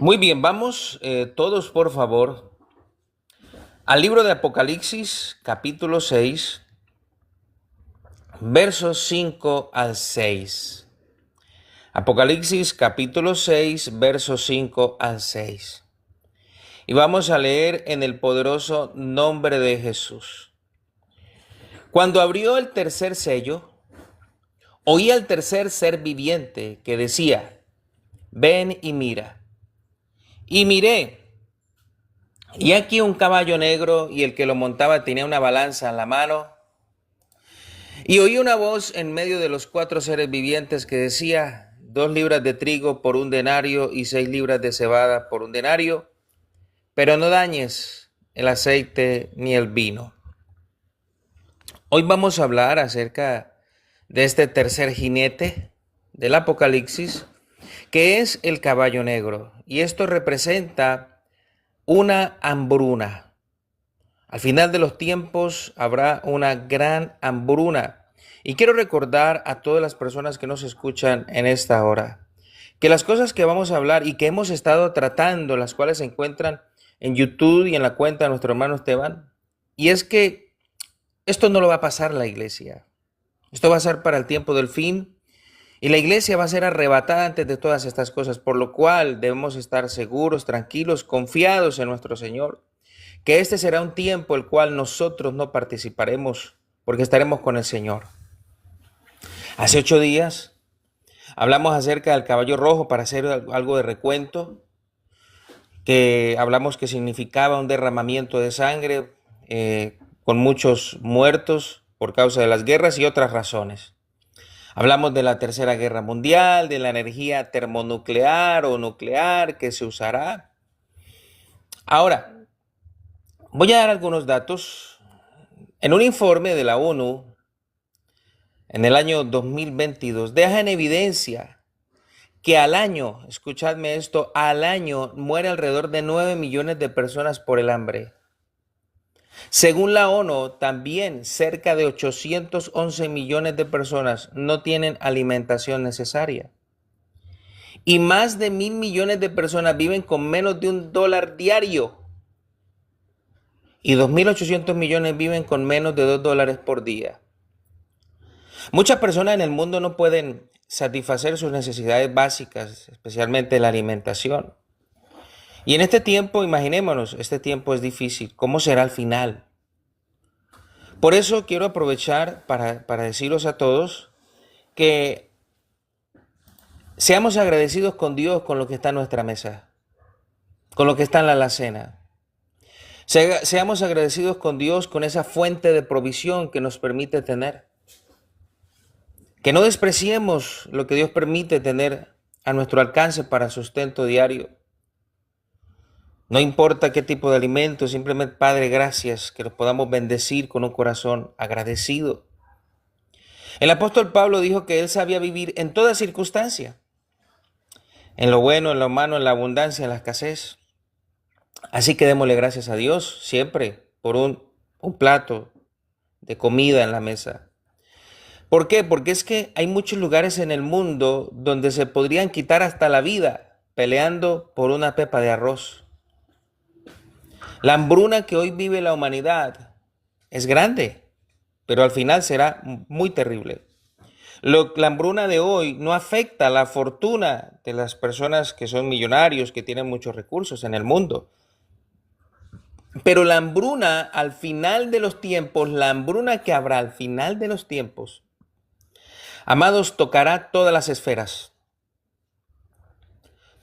Muy bien, vamos todos por favor al libro de Apocalipsis, capítulo 6, versos 5 al 6. Apocalipsis, capítulo 6, versos 5 al 6. Y vamos a leer en el poderoso nombre de Jesús. Cuando abrió el tercer sello, oí al tercer ser viviente que decía: ven y mira. Y miré. Y aquí un caballo negro, y el que lo montaba tenía una balanza en la mano. Y oí una voz en medio de los cuatro seres vivientes que decía: 2 libras de trigo por un denario y 6 libras de cebada por un denario, pero no dañes el aceite ni el vino. Hoy vamos a hablar acerca de este tercer jinete del Apocalipsis, que es el caballo negro. Y esto representa una hambruna. Al final de los tiempos habrá una gran hambruna. Y quiero recordar a todas las personas que nos escuchan en esta hora que las cosas que vamos a hablar y que hemos estado tratando, las cuales se encuentran en YouTube y en la cuenta de nuestro hermano Esteban, y es que esto no lo va a pasar la iglesia. Esto va a ser para el tiempo del fin y la iglesia va a ser arrebatada antes de todas estas cosas, por lo cual debemos estar seguros, tranquilos, confiados en nuestro Señor, que este será un tiempo el cual nosotros no participaremos porque estaremos con el Señor. Hace 8 días hablamos acerca del caballo rojo para hacer algo de recuento, que hablamos que significaba un derramamiento de sangre con muchos muertos por causa de las guerras y otras razones. Hablamos de la Tercera Guerra Mundial, de la energía termonuclear o nuclear que se usará. Ahora, voy a dar algunos datos. En un informe de la ONU, en el año 2022, deja en evidencia que al año, escuchadme esto, al año muere alrededor de 9 millones de personas por el hambre. Según la ONU, también cerca de 811 millones de personas no tienen alimentación necesaria. Y más de 1.000 millones de personas viven con menos de $1 diario. Y 2.800 millones viven con menos de $2 por día. Muchas personas en el mundo no pueden satisfacer sus necesidades básicas, especialmente la alimentación. Y en este tiempo, imaginémonos, este tiempo es difícil. ¿Cómo será el final? Por eso quiero aprovechar para deciros a todos que seamos agradecidos con Dios con lo que está en nuestra mesa, con lo que está en la alacena. Seamos agradecidos con Dios con esa fuente de provisión que nos permite tener. Que no despreciemos lo que Dios permite tener a nuestro alcance para sustento diario. No importa qué tipo de alimento, simplemente, Padre, gracias, que los podamos bendecir con un corazón agradecido. El apóstol Pablo dijo que él sabía vivir en toda circunstancia, en lo bueno, en lo malo, en la abundancia, en la escasez. Así que démosle gracias a Dios siempre por un plato de comida en la mesa. ¿Por qué? Porque es que hay muchos lugares en el mundo donde se podrían quitar hasta la vida peleando por una pepa de arroz. La hambruna que hoy vive la humanidad es grande, pero al final será muy terrible. La hambruna de hoy no afecta la fortuna de las personas que son millonarios, que tienen muchos recursos en el mundo. Pero la hambruna al final de los tiempos, la hambruna que habrá al final de los tiempos, amados, tocará todas las esferas.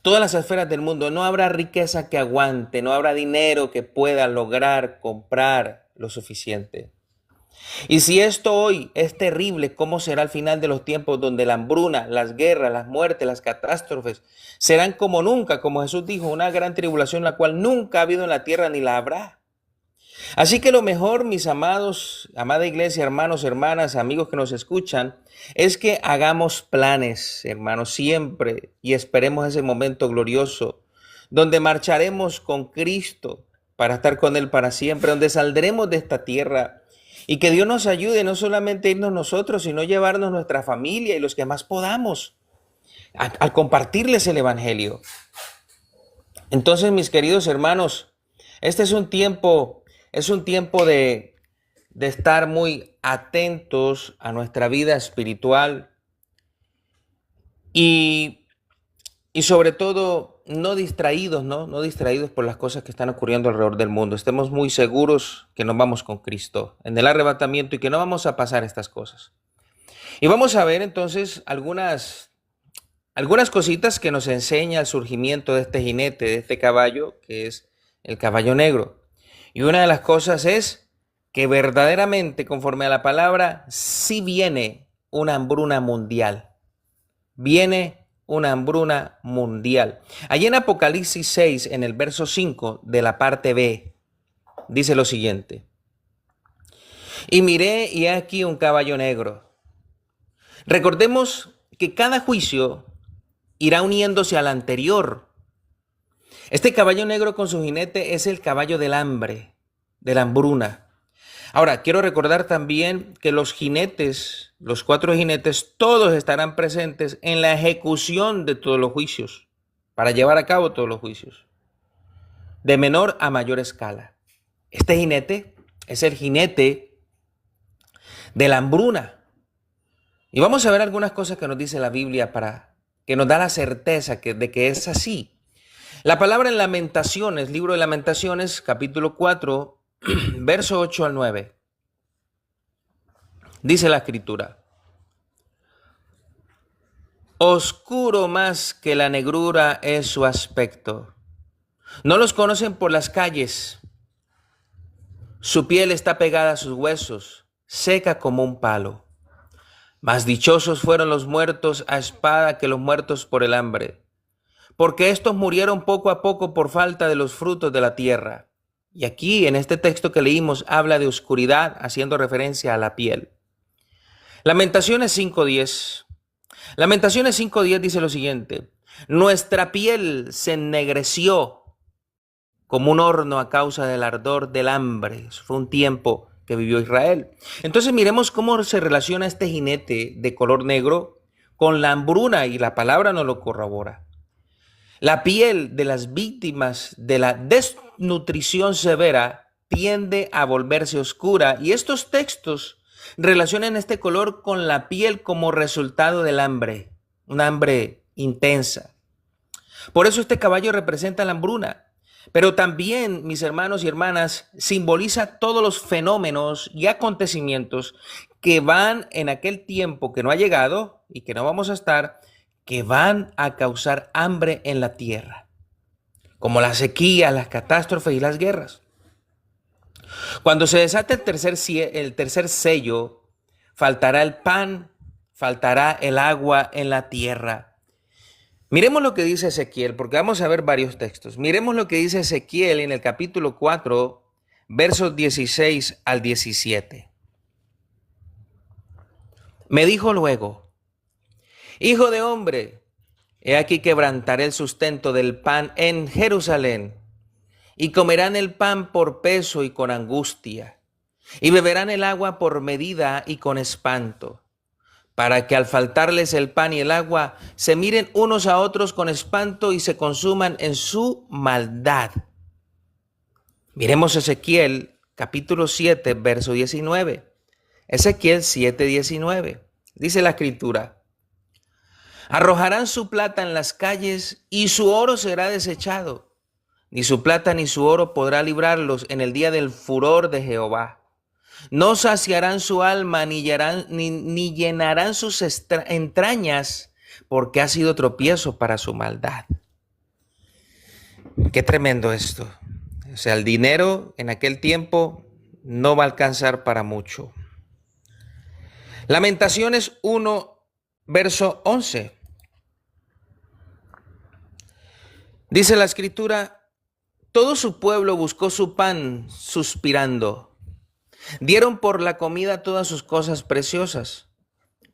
Todas las esferas del mundo. No habrá riqueza que aguante, no habrá dinero que pueda lograr comprar lo suficiente. Y si esto hoy es terrible, ¿cómo será al final de los tiempos donde la hambruna, las guerras, las muertes, las catástrofes serán como nunca, como Jesús dijo, una gran tribulación la cual nunca ha habido en la tierra ni la habrá? Así que lo mejor, mis amados, amada iglesia, hermanos, hermanas, amigos que nos escuchan, es que hagamos planes, hermanos, siempre, y esperemos ese momento glorioso, donde marcharemos con Cristo para estar con Él para siempre, donde saldremos de esta tierra, y que Dios nos ayude no solamente a irnos nosotros, sino llevarnos nuestra familia y los que más podamos, al compartirles el Evangelio. Entonces, mis queridos hermanos, este es un tiempo de estar muy atentos a nuestra vida espiritual y, y sobre todo no distraídos, ¿no? No distraídos por las cosas que están ocurriendo alrededor del mundo. Estemos muy seguros que nos vamos con Cristo en el arrebatamiento y que no vamos a pasar estas cosas. Y vamos a ver entonces algunas cositas que nos enseña el surgimiento de este jinete, de este caballo, que es el caballo negro. Y una de las cosas es que verdaderamente, conforme a la palabra, sí viene una hambruna mundial. Viene una hambruna mundial. Allí en Apocalipsis 6, en el verso 5 de la parte B, dice lo siguiente. Y miré y he aquí un caballo negro. Recordemos que cada juicio irá uniéndose al anterior. Este caballo negro con su jinete es el caballo del hambre, de la hambruna. Ahora, quiero recordar también que los jinetes, los 4 jinetes, todos estarán presentes en la ejecución de todos los juicios, para llevar a cabo todos los juicios, de menor a mayor escala. Este jinete es el jinete de la hambruna. Y vamos a ver algunas cosas que nos dice la Biblia para que nos da la certeza de que es así. La palabra en Lamentaciones, libro de Lamentaciones, capítulo 4, verso 8 al 9. Dice la escritura. Oscuro más que la negrura es su aspecto. No los conocen por las calles. Su piel está pegada a sus huesos, seca como un palo. Más dichosos fueron los muertos a espada que los muertos por el hambre, porque estos murieron poco a poco por falta de los frutos de la tierra. Y aquí, en este texto que leímos, habla de oscuridad, haciendo referencia a la piel. Lamentaciones 5:10. Lamentaciones 5:10 dice lo siguiente. Nuestra piel se ennegreció como un horno a causa del ardor del hambre. Eso fue un tiempo que vivió Israel. Entonces miremos cómo se relaciona este jinete de color negro con la hambruna, y la palabra nos lo corrobora. La piel de las víctimas de la desnutrición severa tiende a volverse oscura, y estos textos relacionan este color con la piel como resultado del hambre, un hambre intensa. Por eso este caballo representa la hambruna. Pero también, mis hermanos y hermanas, simboliza todos los fenómenos y acontecimientos que van en aquel tiempo que no ha llegado y que no vamos a estar, que van a causar hambre en la tierra, como la sequía, las catástrofes y las guerras. Cuando se desate el tercer sello, faltará el pan, faltará el agua en la tierra. Miremos lo que dice Ezequiel, porque vamos a ver varios textos. Miremos lo que dice Ezequiel en el capítulo 4, versos 16 al 17. Me dijo luego, hijo de hombre, he aquí quebrantaré el sustento del pan en Jerusalén, y comerán el pan por peso y con angustia, y beberán el agua por medida y con espanto, para que al faltarles el pan y el agua, se miren unos a otros con espanto y se consuman en su maldad. Miremos Ezequiel capítulo 7, verso 19. Ezequiel 7, 19. Dice la escritura. Arrojarán su plata en las calles y su oro será desechado. Ni su plata ni su oro podrá librarlos en el día del furor de Jehová. No saciarán su alma ni llenarán sus entrañas, porque ha sido tropiezo para su maldad. Qué tremendo esto. O sea, el dinero en aquel tiempo no va a alcanzar para mucho. Lamentaciones 1, verso 11. Dice la escritura, todo su pueblo buscó su pan suspirando. Dieron por la comida todas sus cosas preciosas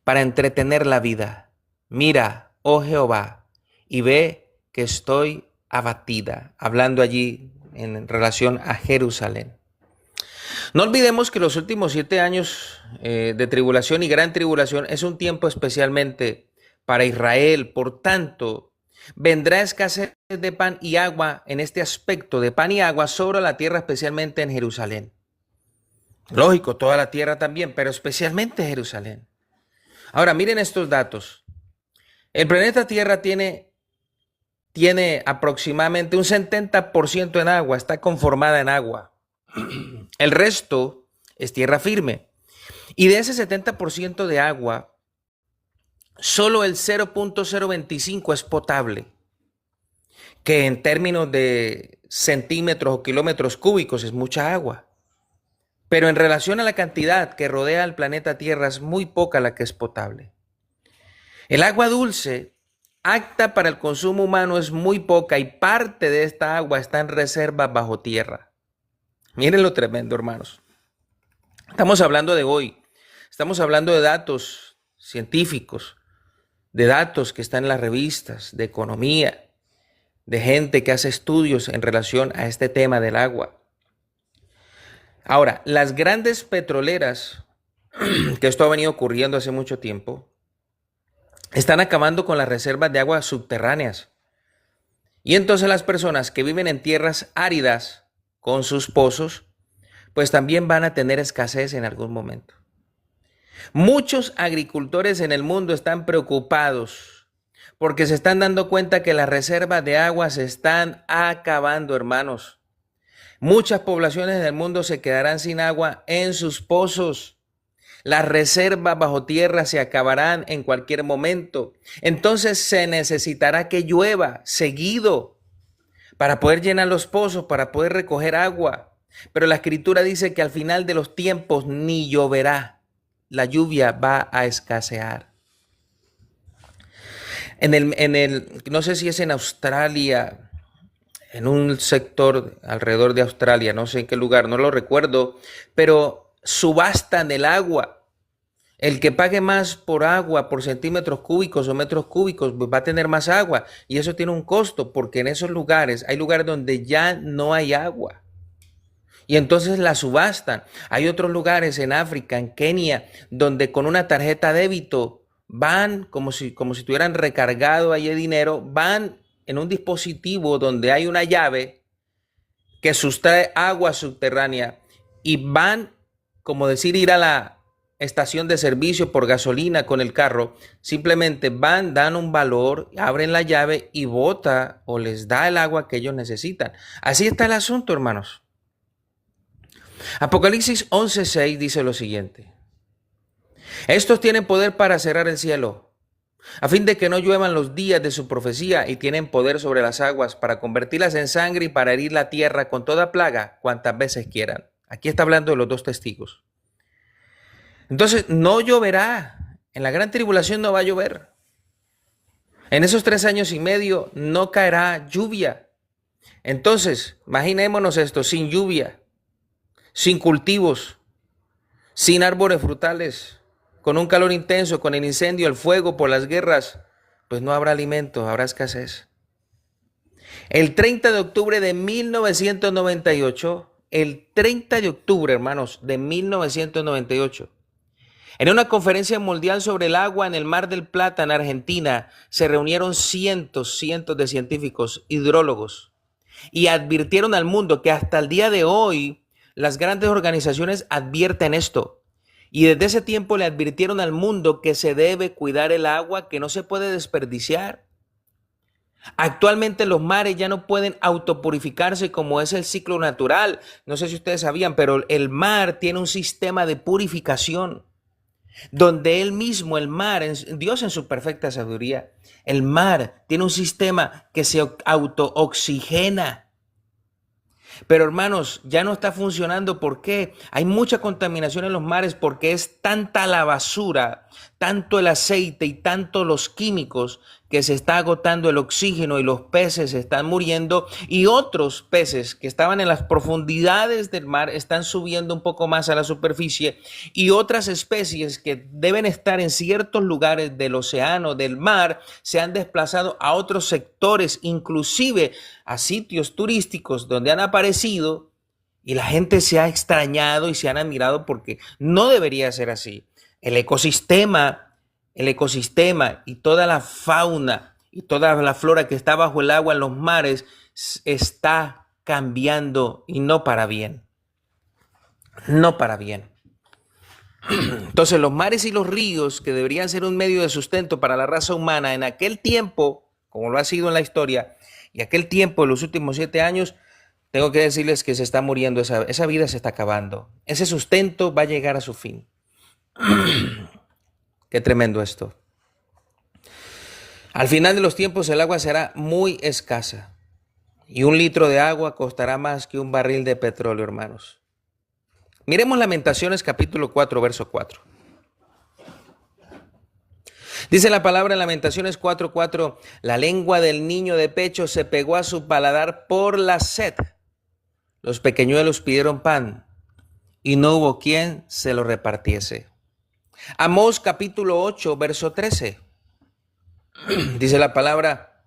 para entretener la vida. Mira, oh Jehová, y ve que estoy abatida. Hablando allí en relación a Jerusalén. No olvidemos que los últimos 7 años de tribulación y gran tribulación es un tiempo especialmente para Israel. Por tanto, Vendrá escasez de pan y agua en este aspecto de pan y agua sobre la tierra, especialmente en Jerusalén. Lógico, toda la tierra también, pero especialmente Jerusalén. Ahora, miren estos datos. El planeta Tierra tiene aproximadamente un 70% en agua, está conformada en agua. El resto es tierra firme. Y de ese 70% de agua, solo el 0.025 es potable, que en términos de centímetros o kilómetros cúbicos es mucha agua. Pero en relación a la cantidad que rodea al planeta Tierra es muy poca la que es potable. El agua dulce, apta para el consumo humano, es muy poca y parte de esta agua está en reservas bajo tierra. Miren lo tremendo, hermanos. Estamos hablando de hoy. Estamos hablando de datos científicos, de datos que están en las revistas, de economía, de gente que hace estudios en relación a este tema del agua. Ahora, las grandes petroleras, que esto ha venido ocurriendo hace mucho tiempo, están acabando con las reservas de agua subterráneas. Y entonces las personas que viven en tierras áridas con sus pozos, pues también van a tener escasez en algún momento. Muchos agricultores en el mundo están preocupados porque se están dando cuenta que las reservas de agua se están acabando, hermanos. Muchas poblaciones del mundo se quedarán sin agua en sus pozos. Las reservas bajo tierra se acabarán en cualquier momento. Entonces se necesitará que llueva seguido para poder llenar los pozos, para poder recoger agua. Pero la Escritura dice que al final de los tiempos ni lloverá. La lluvia va a escasear. No sé si es en Australia, en un sector alrededor de Australia, no sé en qué lugar, no lo recuerdo, pero subastan el agua. El que pague más por agua, por centímetros cúbicos o metros cúbicos, pues va a tener más agua. Y eso tiene un costo, porque en esos lugares, hay lugares donde ya no hay agua. Y entonces la subastan. Hay otros lugares en África, en Kenia, donde con una tarjeta débito van, como si tuvieran recargado ahí el dinero, van en un dispositivo donde hay una llave que sustrae agua subterránea y van, como decir, ir a la estación de servicio por gasolina con el carro, simplemente van, dan un valor, abren la llave y bota o les da el agua que ellos necesitan. Así está el asunto, hermanos. Apocalipsis 11:6 dice lo siguiente: estos tienen poder para cerrar el cielo, a fin de que no lluevan los días de su profecía, y tienen poder sobre las aguas para convertirlas en sangre y para herir la tierra con toda plaga cuantas veces quieran. Aquí está hablando de los dos testigos. Entonces no lloverá, en la gran tribulación no va a llover. En esos 3 años y medio no caerá lluvia. Entonces, imaginémonos esto, sin lluvia, sin cultivos, sin árboles frutales, con un calor intenso, con el incendio, el fuego, por las guerras, pues no habrá alimento, habrá escasez. El 30 de octubre de 1998, el 30 de octubre, hermanos, de 1998, en una conferencia mundial sobre el agua en el Mar del Plata, en Argentina, se reunieron cientos de científicos, hidrólogos, y advirtieron al mundo que hasta el día de hoy las grandes organizaciones advierten esto. Y desde ese tiempo le advirtieron al mundo que se debe cuidar el agua, que no se puede desperdiciar. Actualmente los mares ya no pueden autopurificarse como es el ciclo natural. No sé si ustedes sabían, pero el mar tiene un sistema de purificación, donde él mismo, el mar, Dios en su perfecta sabiduría, el mar tiene un sistema que se autooxigena. Pero hermanos, ya no está funcionando. ¿Por qué? Hay mucha contaminación en los mares porque es tanta la basura, tanto el aceite y tanto los químicos, que se está agotando el oxígeno y los peces están muriendo, y otros peces que estaban en las profundidades del mar están subiendo un poco más a la superficie, y otras especies que deben estar en ciertos lugares del océano, del mar, se han desplazado a otros sectores, inclusive a sitios turísticos donde han aparecido, y la gente se ha extrañado y se han admirado porque no debería ser así. El ecosistema y toda la fauna y toda la flora que está bajo el agua en los mares está cambiando y no para bien. No para bien. Entonces los mares y los ríos, que deberían ser un medio de sustento para la raza humana en aquel tiempo, como lo ha sido en la historia, y aquel tiempo, en los últimos 7 años, tengo que decirles que se está muriendo, esa vida se está acabando. Ese sustento va a llegar a su fin. Qué tremendo esto. Al final de los tiempos el agua será muy escasa y 1 litro de agua costará más que un barril de petróleo, hermanos. Miremos Lamentaciones capítulo 4, verso 4. Dice la palabra en Lamentaciones 4:4, la lengua del niño de pecho se pegó a su paladar por la sed. Los pequeñuelos pidieron pan y no hubo quien se lo repartiese. Amós capítulo 8, verso 13. Dice la palabra,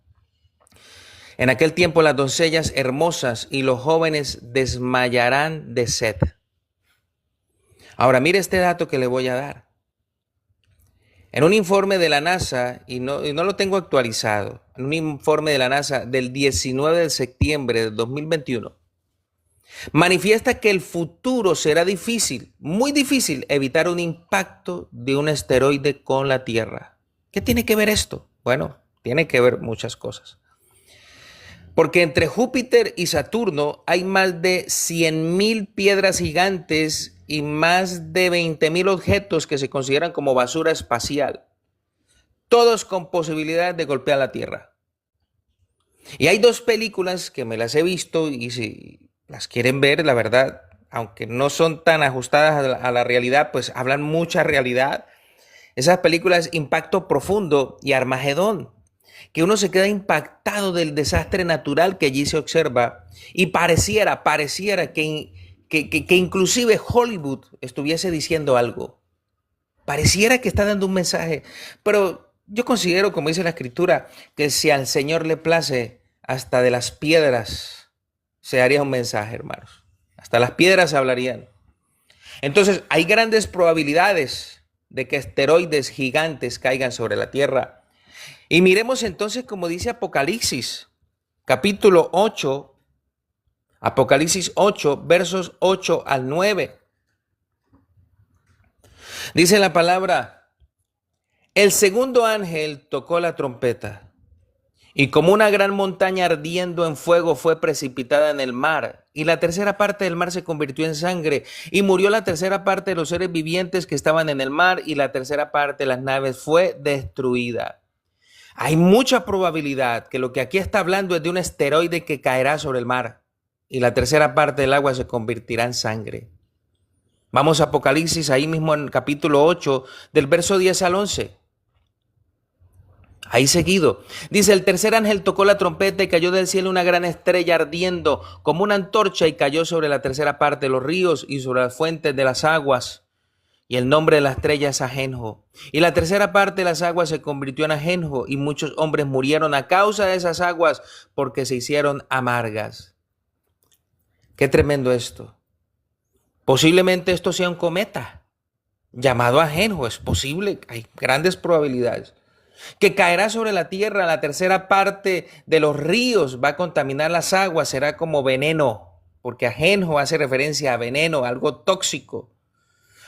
en aquel tiempo las doncellas hermosas y los jóvenes desmayarán de sed. Ahora mire este dato que le voy a dar. En un informe de la NASA, y no lo tengo actualizado, en un informe de la NASA del 19 de septiembre de 2021, manifiesta que el futuro será difícil, muy difícil, evitar un impacto de un asteroide con la Tierra. ¿Qué tiene que ver esto? Bueno, tiene que ver muchas cosas. Porque entre Júpiter y Saturno hay más de 100,000 piedras gigantes y más de 20,000 objetos que se consideran como basura espacial, todos con posibilidad de golpear la Tierra. Y hay 2 películas que me las he visto y si las quieren ver, la verdad, aunque no son tan ajustadas a la realidad, pues hablan mucha realidad. Esas películas Impacto Profundo y Armagedón, que uno se queda impactado del desastre natural que allí se observa y pareciera que inclusive Hollywood estuviese diciendo algo. Pareciera que está dando un mensaje, pero yo considero, como dice la Escritura, que si al Señor le place, hasta de las piedras se haría un mensaje, hermanos. Hasta las piedras hablarían. Entonces, hay grandes probabilidades de que asteroides gigantes caigan sobre la Tierra. Y miremos entonces como dice Apocalipsis, capítulo 8, Apocalipsis 8, versos 8 al 9. Dice la palabra, el segundo ángel tocó la trompeta, y como una gran montaña ardiendo en fuego fue precipitada en el mar, y la tercera parte del mar se convirtió en sangre, y murió la tercera parte de los seres vivientes que estaban en el mar, y la tercera parte de las naves fue destruida. Hay mucha probabilidad que lo que aquí está hablando es de un asteroide que caerá sobre el mar y la tercera parte del agua se convertirá en sangre. Vamos a Apocalipsis, ahí mismo en capítulo 8, del verso 10 al 11. Ahí seguido. Dice, el tercer ángel tocó la trompeta y cayó del cielo una gran estrella ardiendo como una antorcha y cayó sobre la tercera parte de los ríos y sobre las fuentes de las aguas. Y el nombre de la estrella es Ajenjo. Y la tercera parte de las aguas se convirtió en Ajenjo, y muchos hombres murieron a causa de esas aguas porque se hicieron amargas. Qué tremendo esto. Posiblemente esto sea un cometa llamado Ajenjo. Es posible, hay grandes probabilidades. Que caerá sobre la tierra, la tercera parte de los ríos va a contaminar las aguas, será como veneno, porque Ajenjo hace referencia a veneno, algo tóxico.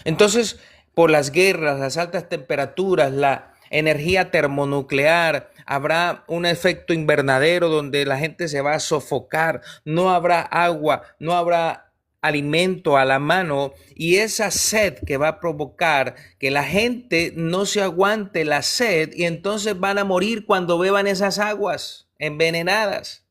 Entonces, por las guerras, las altas temperaturas, la energía termonuclear, habrá un efecto invernadero donde la gente se va a sofocar, no habrá agua, no habrá alimento a la mano y esa sed que va a provocar que la gente no se aguante la sed y entonces van a morir cuando beban esas aguas envenenadas.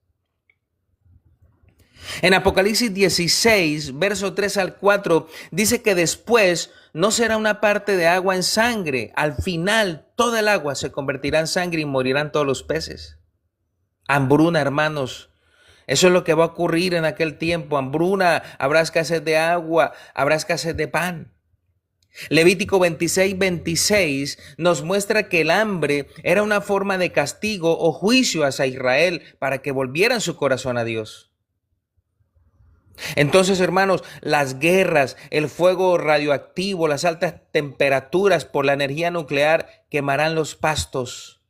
En Apocalipsis 16, verso 3 al 4, dice que después no será una parte de agua en sangre. Al final, toda el agua se convertirá en sangre y morirán todos los peces. Hambruna, hermanos. Eso es lo que va a ocurrir en aquel tiempo. Hambruna, habrá escasez de agua, habrá escasez de pan. Levítico 26:26 nos muestra que el hambre era una forma de castigo o juicio hacia Israel para que volvieran su corazón a Dios. Entonces, hermanos, las guerras, el fuego radioactivo, las altas temperaturas por la energía nuclear quemarán los pastos.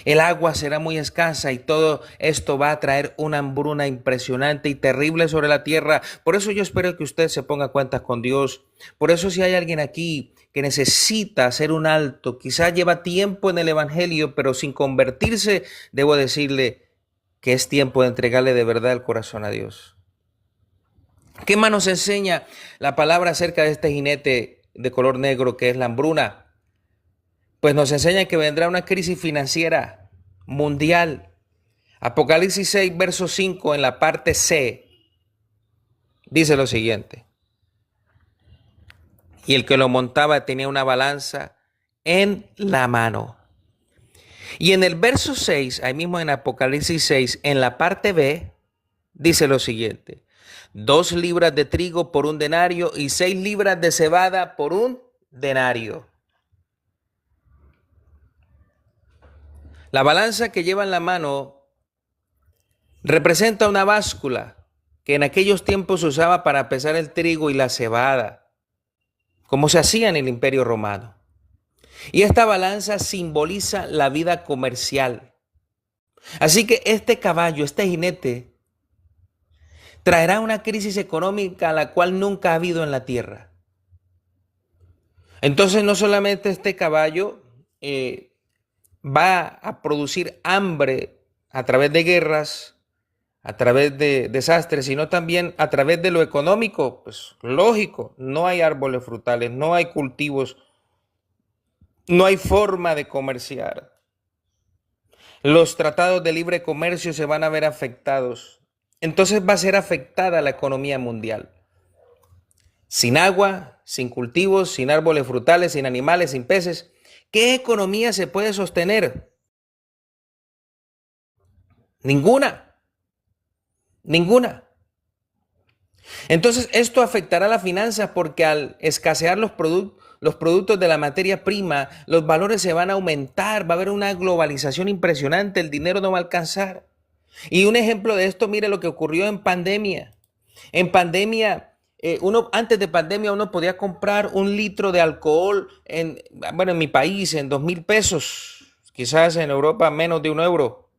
El agua será muy escasa y todo esto va a traer una hambruna impresionante y terrible sobre la tierra. Por eso yo espero que usted se ponga cuentas con Dios. Por eso si hay alguien aquí que necesita hacer un alto, quizás lleva tiempo en el Evangelio, pero sin convertirse, debo decirle que es tiempo de entregarle de verdad el corazón a Dios. ¿Qué más nos enseña la palabra acerca de este jinete de color negro que es la hambruna? Pues nos enseña que vendrá una crisis financiera mundial. Apocalipsis 6, verso 5, en la parte C, dice lo siguiente. Y el que lo montaba tenía una balanza en la mano. Y en el verso 6, ahí mismo en Apocalipsis 6, en la parte B, dice lo siguiente. 2 libras de trigo por un denario y 6 libras de cebada por un denario. La balanza que lleva en la mano representa una báscula que en aquellos tiempos se usaba para pesar el trigo y la cebada, como se hacía en el Imperio Romano. Y esta balanza simboliza la vida comercial. Así que este caballo, este jinete, traerá una crisis económica a la cual nunca ha habido en la tierra. Entonces no solamente este caballo va a producir hambre a través de guerras, a través de desastres, sino también a través de lo económico. Pues lógico, no hay árboles frutales, no hay cultivos, no hay forma de comerciar. Los tratados de libre comercio se van a ver afectados. Entonces va a ser afectada la economía mundial. Sin agua, sin cultivos, sin árboles frutales, sin animales, sin peces, ¿qué economía se puede sostener? Ninguna. Ninguna. Entonces esto afectará las finanzas porque al escasear los productos de la materia prima, los valores se van a aumentar, va a haber una globalización impresionante, el dinero no va a alcanzar. Y un ejemplo de esto, mire lo que ocurrió en pandemia. En pandemia, antes de pandemia uno podía comprar un litro de alcohol, en mi país, en 2,000 pesos, quizás en Europa menos de €1.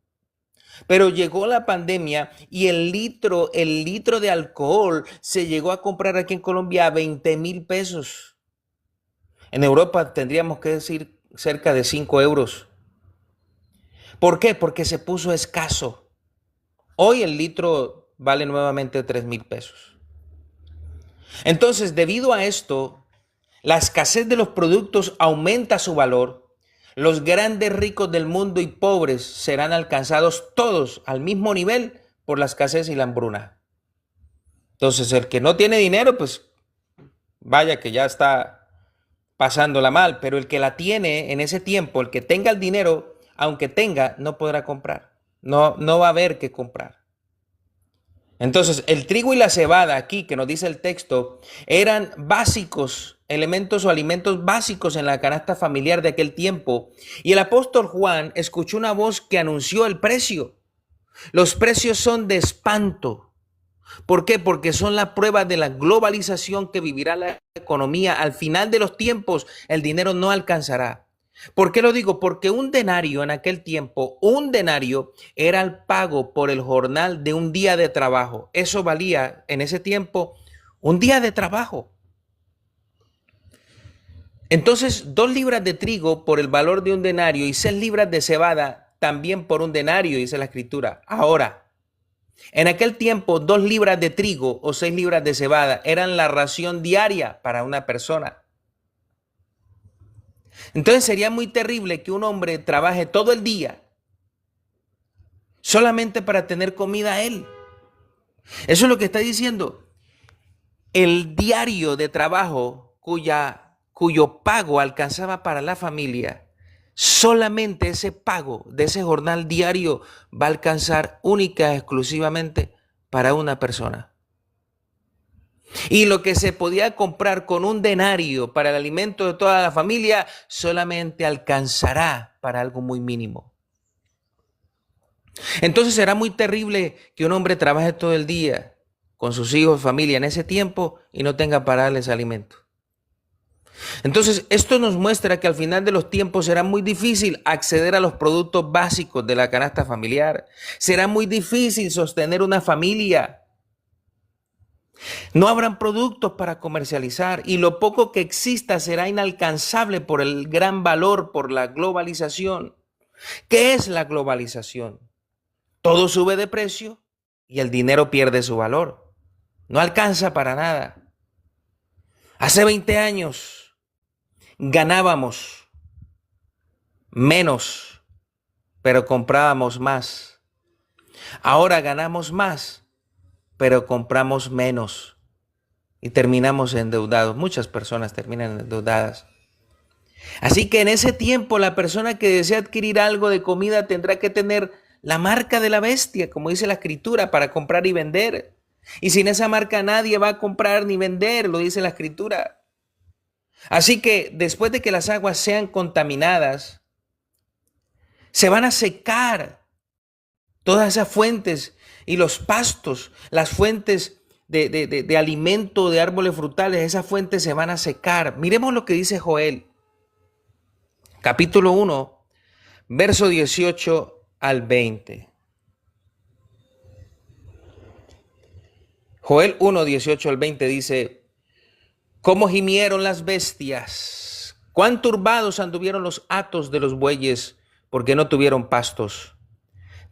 Pero llegó la pandemia y el litro de alcohol se llegó a comprar aquí en Colombia a 20,000 pesos. En Europa tendríamos que decir cerca de 5 euros. ¿Por qué? Porque se puso escaso. Hoy el litro vale nuevamente 3,000 pesos. Entonces, debido a esto, la escasez de los productos aumenta su valor. Los grandes ricos del mundo y pobres serán alcanzados todos al mismo nivel por la escasez y la hambruna. Entonces, el que no tiene dinero, pues vaya que ya está pasándola mal, pero el que la tiene en ese tiempo, el que tenga el dinero, aunque tenga, no podrá comprar. No va a haber que comprar. Entonces, el trigo y la cebada aquí, que nos dice el texto, eran básicos, elementos o alimentos básicos en la canasta familiar de aquel tiempo. Y el apóstol Juan escuchó una voz que anunció el precio. Los precios son de espanto. ¿Por qué? Porque son la prueba de la globalización que vivirá la economía. Al final de los tiempos, el dinero no alcanzará. ¿Por qué lo digo? Porque un denario en aquel tiempo, un denario era el pago por el jornal de un día de trabajo. Eso valía en ese tiempo un día de trabajo. Entonces, 2 libras de trigo por el valor de un denario y 6 libras de cebada también por un denario, dice la escritura. Ahora, en aquel tiempo, 2 libras de trigo o 6 libras de cebada eran la ración diaria para una persona. Entonces sería muy terrible que un hombre trabaje todo el día solamente para tener comida a él. Eso es lo que está diciendo. El diario de trabajo cuyo pago alcanzaba para la familia, solamente ese pago de ese jornal diario va a alcanzar única y exclusivamente para una persona. Y lo que se podía comprar con un denario para el alimento de toda la familia solamente alcanzará para algo muy mínimo. Entonces será muy terrible que un hombre trabaje todo el día con sus hijos, familia en ese tiempo y no tenga para darles alimento. Entonces, esto nos muestra que al final de los tiempos será muy difícil acceder a los productos básicos de la canasta familiar. Será muy difícil sostener una familia. No habrán productos para comercializar y lo poco que exista será inalcanzable por el gran valor, por la globalización. ¿Qué es la globalización? Todo sube de precio y el dinero pierde su valor. No alcanza para nada. Hace 20 años ganábamos menos, pero comprábamos más. Ahora ganamos más, pero compramos menos y terminamos endeudados. Muchas personas terminan endeudadas. Así que en ese tiempo la persona que desea adquirir algo de comida tendrá que tener la marca de la bestia, como dice la escritura, para comprar y vender. Y sin esa marca nadie va a comprar ni vender, lo dice la escritura. Así que después de que las aguas sean contaminadas, se van a secar todas esas fuentes y los pastos, las fuentes de alimento, de árboles frutales, esas fuentes se van a secar. Miremos lo que dice Joel, capítulo 1, verso 18 al 20. Joel 1, 18 al 20 dice: cómo gimieron las bestias, cuán turbados anduvieron los hatos de los bueyes, porque no tuvieron pastos.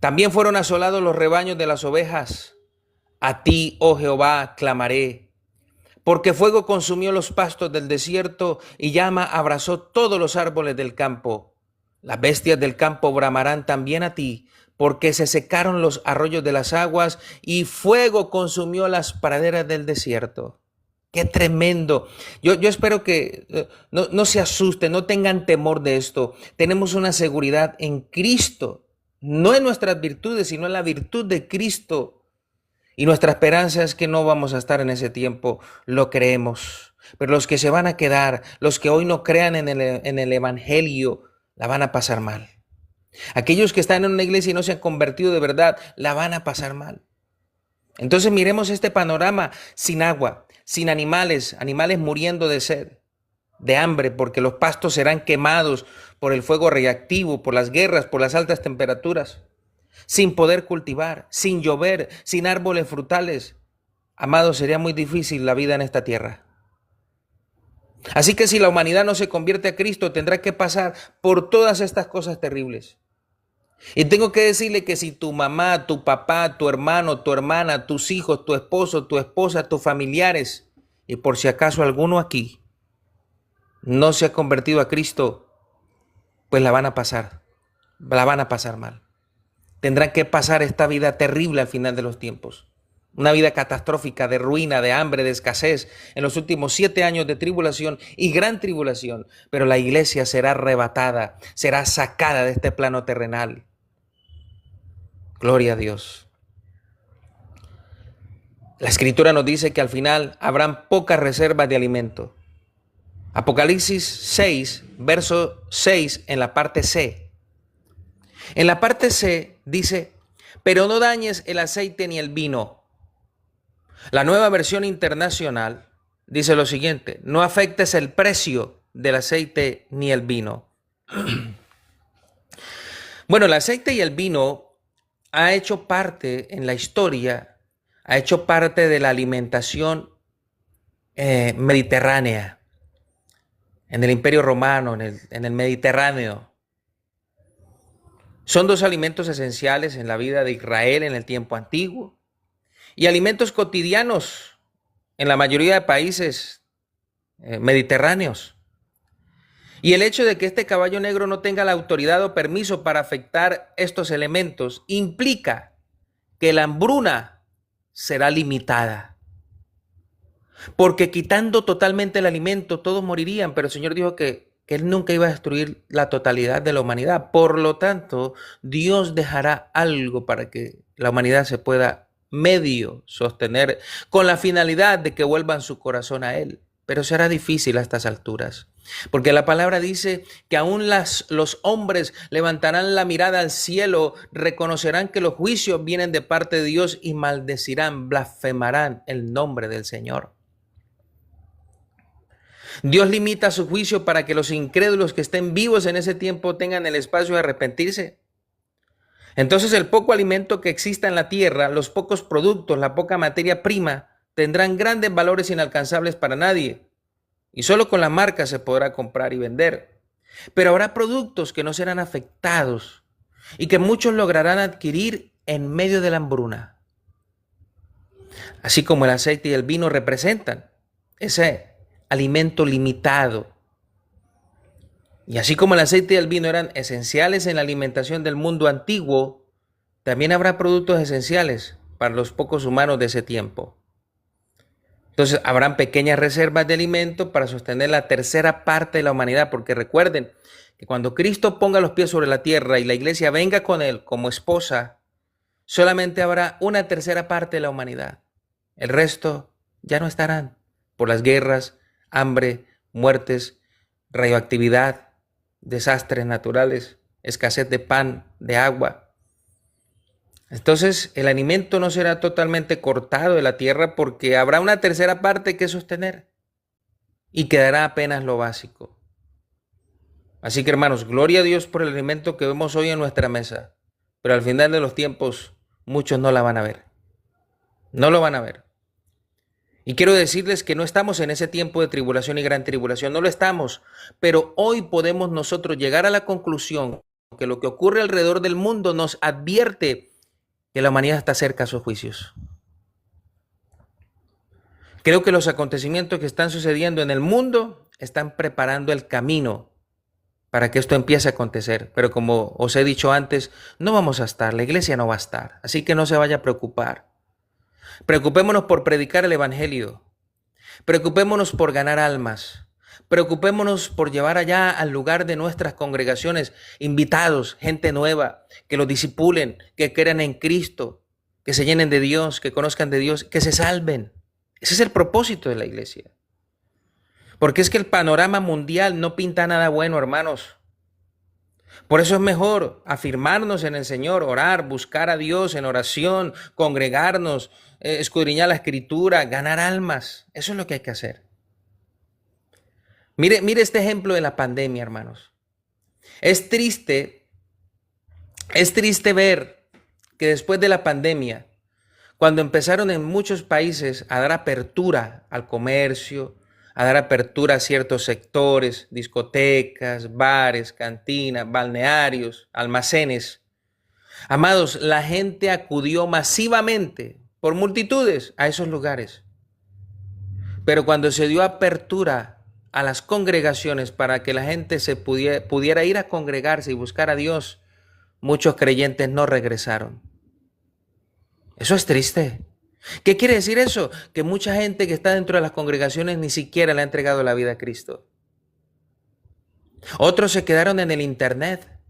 También fueron asolados los rebaños de las ovejas. A ti, oh Jehová, clamaré, porque fuego consumió los pastos del desierto y llama abrazó todos los árboles del campo. Las bestias del campo bramarán también a ti, porque se secaron los arroyos de las aguas y fuego consumió las praderas del desierto. ¡Qué tremendo! Yo espero que no se asusten, no tengan temor de esto. Tenemos una seguridad en Cristo, no en nuestras virtudes, sino en la virtud de Cristo. Y nuestra esperanza es que no vamos a estar en ese tiempo, lo creemos. Pero los que se van a quedar, los que hoy no crean en el Evangelio, la van a pasar mal. Aquellos que están en una iglesia y no se han convertido de verdad, la van a pasar mal. Entonces miremos este panorama sin agua, sin animales muriendo de sed, de hambre, porque los pastos serán quemados por el fuego radiactivo, por las guerras, por las altas temperaturas, sin poder cultivar, sin llover, sin árboles frutales. Amados, sería muy difícil la vida en esta tierra. Así que si la humanidad no se convierte a Cristo, tendrá que pasar por todas estas cosas terribles. Y tengo que decirle que si tu mamá, tu papá, tu hermano, tu hermana, tus hijos, tu esposo, tu esposa, tus familiares, y por si acaso alguno aquí no se ha convertido a Cristo, pues la van a pasar mal. Tendrán que pasar esta vida terrible al final de los tiempos. Una vida catastrófica, de ruina, de hambre, de escasez, en los últimos 7 años de tribulación y gran tribulación. Pero la iglesia será arrebatada, será sacada de este plano terrenal. Gloria a Dios. La escritura nos dice que al final habrán pocas reservas de alimento. Apocalipsis 6, verso 6 en la parte C. En la parte C dice: pero no dañes el aceite ni el vino. La Nueva Versión Internacional dice lo siguiente: no afectes el precio del aceite ni el vino. Bueno, el aceite y el vino ha hecho parte en la historia, ha hecho parte de la alimentación mediterránea, en el Imperio Romano, en el Mediterráneo. Son dos alimentos esenciales en la vida de Israel en el tiempo antiguo y alimentos cotidianos en la mayoría de países mediterráneos. Y el hecho de que este caballo negro no tenga la autoridad o permiso para afectar estos elementos implica que la hambruna será limitada. Porque quitando totalmente el alimento, todos morirían, pero el Señor dijo que Él nunca iba a destruir la totalidad de la humanidad. Por lo tanto, Dios dejará algo para que la humanidad se pueda medio sostener con la finalidad de que vuelvan su corazón a Él. Pero será difícil a estas alturas, porque la palabra dice que aún los hombres levantarán la mirada al cielo, reconocerán que los juicios vienen de parte de Dios y maldecirán, blasfemarán el nombre del Señor. Dios limita su juicio para que los incrédulos que estén vivos en ese tiempo tengan el espacio de arrepentirse. Entonces el poco alimento que exista en la tierra, los pocos productos, la poca materia prima, tendrán grandes valores inalcanzables para nadie. Y solo con la marca se podrá comprar y vender. Pero habrá productos que no serán afectados y que muchos lograrán adquirir en medio de la hambruna. Así como el aceite y el vino representan ese alimento limitado. Y así como el aceite y el vino eran esenciales en la alimentación del mundo antiguo, también habrá productos esenciales para los pocos humanos de ese tiempo. Entonces habrán pequeñas reservas de alimento para sostener la tercera parte de la humanidad, porque recuerden que cuando Cristo ponga los pies sobre la tierra y la iglesia venga con él como esposa, solamente habrá una tercera parte de la humanidad. El resto ya no estarán por las guerras, hambre, muertes, radioactividad, desastres naturales, escasez de pan, de agua. Entonces el alimento no será totalmente cortado de la tierra porque habrá una tercera parte que sostener y quedará apenas lo básico. Así que hermanos, gloria a Dios por el alimento que vemos hoy en nuestra mesa, pero al final de los tiempos muchos no la van a ver. No lo van a ver. Y quiero decirles que no estamos en ese tiempo de tribulación y gran tribulación, no lo estamos, pero hoy podemos nosotros llegar a la conclusión que lo que ocurre alrededor del mundo nos advierte que la humanidad está cerca a sus juicios. Creo que los acontecimientos que están sucediendo en el mundo están preparando el camino para que esto empiece a acontecer. Pero como os he dicho antes, no vamos a estar, la iglesia no va a estar, así que no se vaya a preocupar. Preocupémonos por predicar el evangelio. Preocupémonos por ganar almas. Preocupémonos por llevar allá al lugar de nuestras congregaciones invitados, gente nueva, que los discipulen, que crean en Cristo, que se llenen de Dios, que conozcan de Dios, que se salven. Ese es el propósito de la iglesia. Porque es que el panorama mundial no pinta nada bueno, hermanos. Por eso es mejor afirmarnos en el Señor, orar, buscar a Dios en oración, congregarnos, escudriñar la Escritura, ganar almas. Eso es lo que hay que hacer. Mire este ejemplo de la pandemia, hermanos. Es triste ver que después de la pandemia, cuando empezaron en muchos países a dar apertura al comercio, a dar apertura a ciertos sectores, discotecas, bares, cantinas, balnearios, almacenes. Amados, la gente acudió masivamente, por multitudes, a esos lugares. Pero cuando se dio apertura a las congregaciones para que la gente se pudiera ir a congregarse y buscar a Dios, muchos creyentes no regresaron. Eso es triste. ¿Qué quiere decir eso? Que mucha gente que está dentro de las congregaciones ni siquiera le ha entregado la vida a Cristo. Otros se quedaron en el internet.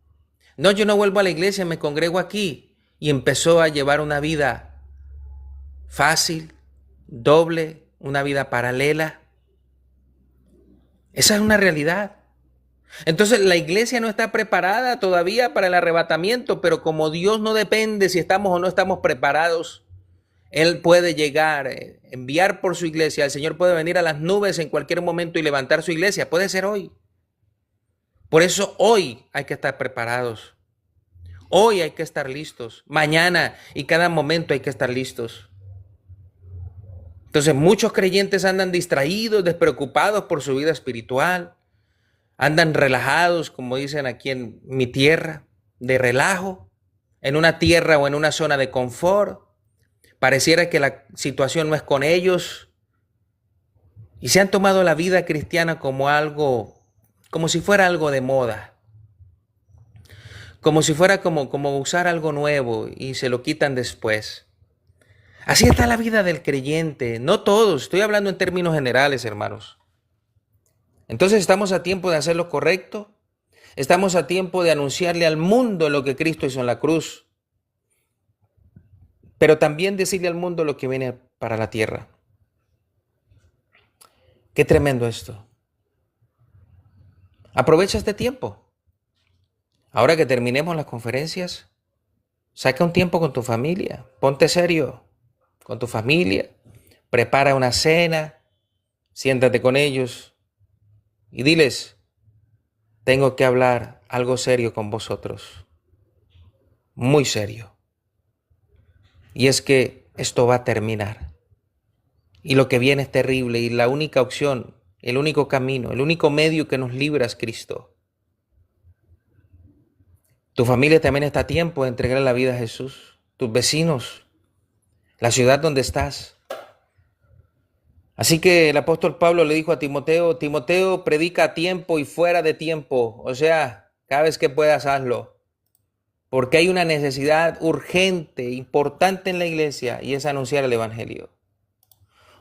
No, yo no vuelvo a la iglesia, me congrego aquí. Y empezó a llevar una vida fácil, doble, una vida paralela. Esa es una realidad. Entonces la iglesia no está preparada todavía para el arrebatamiento, pero como Dios no depende si estamos o no estamos preparados, Él puede llegar, enviar por su iglesia. El Señor puede venir a las nubes en cualquier momento y levantar su iglesia. Puede ser hoy. Por eso hoy hay que estar preparados. Hoy hay que estar listos. Mañana y cada momento hay que estar listos. Entonces muchos creyentes andan distraídos, despreocupados por su vida espiritual. Andan relajados, como dicen aquí en mi tierra, de relajo, en una tierra o en una zona de confort. Pareciera que la situación no es con ellos. Y se han tomado la vida cristiana como algo, como si fuera algo de moda. Como si fuera como usar algo nuevo y se lo quitan después. Así está la vida del creyente. No todos, estoy hablando en términos generales, hermanos. Entonces estamos a tiempo de hacer lo correcto. Estamos a tiempo de anunciarle al mundo lo que Cristo hizo en la cruz. Pero también decirle al mundo lo que viene para la tierra. Qué tremendo esto. Aprovecha este tiempo. Ahora que terminemos las conferencias, saca un tiempo con tu familia. Ponte serio con tu familia. Prepara una cena. Siéntate con ellos. y diles, tengo que hablar algo serio con vosotros, muy serio. Y es que esto va a terminar. Y lo que viene es terrible y la única opción, el único camino, el único medio que nos libra es Cristo. Tu familia también está a tiempo de entregar la vida a Jesús. Tus vecinos, la ciudad donde estás. Así que el apóstol Pablo le dijo a Timoteo, Timoteo, predica a tiempo y fuera de tiempo. O sea, cada vez que puedas hazlo. Porque hay una necesidad urgente, importante en la iglesia y es anunciar el evangelio.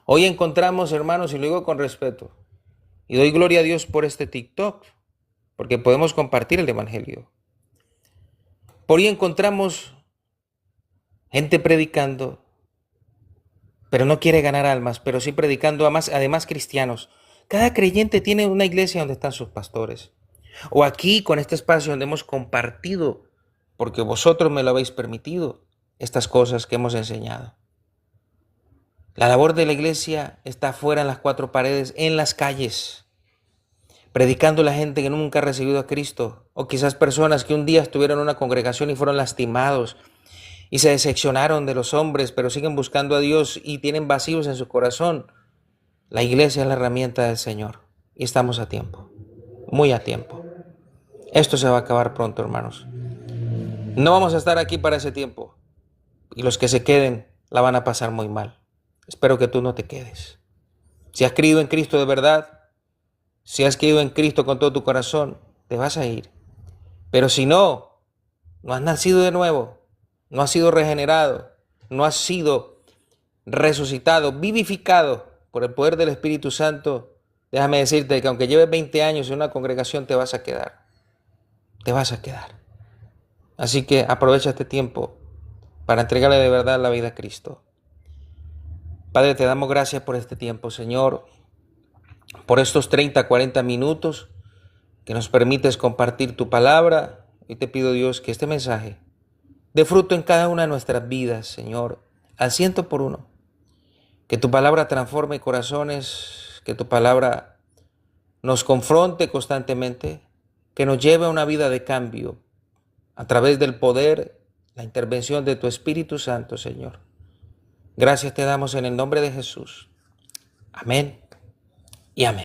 Hoy encontramos, hermanos, y lo digo con respeto, y doy gloria a Dios por este TikTok, porque podemos compartir el evangelio. Por ahí encontramos gente predicando, pero no quiere ganar almas, pero sí predicando además cristianos. Cada creyente tiene una iglesia donde están sus pastores. O aquí, con este espacio donde hemos compartido, porque vosotros me lo habéis permitido, estas cosas que hemos enseñado. La labor de la iglesia está fuera en las cuatro paredes, en las calles, predicando a la gente que nunca ha recibido a Cristo, o quizás personas que un día estuvieron en una congregación y fueron lastimados y se decepcionaron de los hombres, pero siguen buscando a Dios y tienen vacíos en su corazón. La iglesia es la herramienta del Señor y estamos a tiempo, muy a tiempo. Esto se va a acabar pronto, hermanos. No vamos a estar aquí para ese tiempo y los que se queden la van a pasar muy mal. Espero que tú no te quedes. Si has creído en Cristo de verdad, si has creído en Cristo con todo tu corazón, te vas a ir. Pero si no, no has nacido de nuevo, no has sido regenerado, no has sido resucitado, vivificado por el poder del Espíritu Santo, déjame decirte que aunque lleves 20 años en una congregación, te vas a quedar. Te vas a quedar. Así que aprovecha este tiempo para entregarle de verdad la vida a Cristo. Padre, te damos gracias por este tiempo, Señor, por estos 30, 40 minutos que nos permites compartir tu palabra. Y te pido, Dios, que este mensaje dé fruto en cada una de nuestras vidas, Señor, al 100%. Que tu palabra transforme corazones, que tu palabra nos confronte constantemente, que nos lleve a una vida de cambio a través del poder, la intervención de tu Espíritu Santo, Señor. Gracias te damos en el nombre de Jesús. Amén y amén.